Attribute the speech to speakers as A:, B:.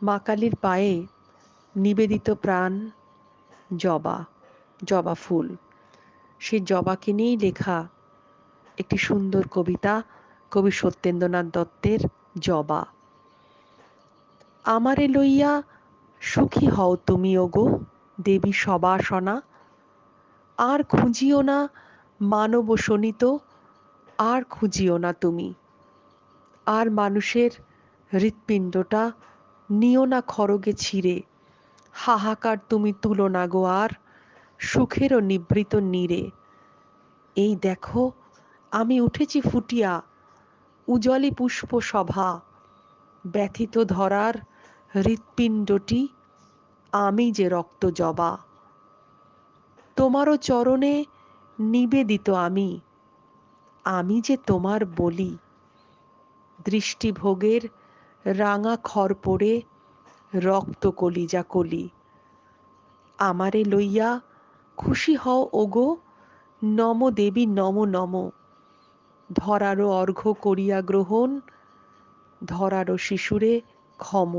A: মা কালীর পায়ে নিবেদিত প্রাণ জবা, জবা ফুল। সেই জবাকে নিয়েই লেখা একটি সুন্দর কবিতা কবি সত্যেন্দ্রনাথ দত্তের জবা। আমারে লইয়া সুখী হও তুমি ওগো দেবী সবাসনা, আর খুঁজিও না মানব শোণিত, আর খুঁজিও না তুমি, আর মানুষের হৃৎপিণ্ডটা নিও না খড়গে ছিঁড়ে, হাহাকার তুমি তুলো না গো আর সুখেরও নিভৃত নীরে। এই দেখো আমি উঠেছি ফুটিয়া উজলি পুষ্প সভা, ব্যথিত ধরার হৃৎপিণ্ডটি আমি যে রক্ত জবা। তোমারও চরণে নিবেদিত আমি, আমি যে তোমার বলি। দৃষ্টিভোগের রাঙা খড় পড়ে রক্ত কলিজা কলি। আমারে লইয়া খুশি হও ওগো নম দেবী নম নম, ধরারও অর্ঘ্য করিয়া গ্রহণ, ধরারও শিশুরে ক্ষম।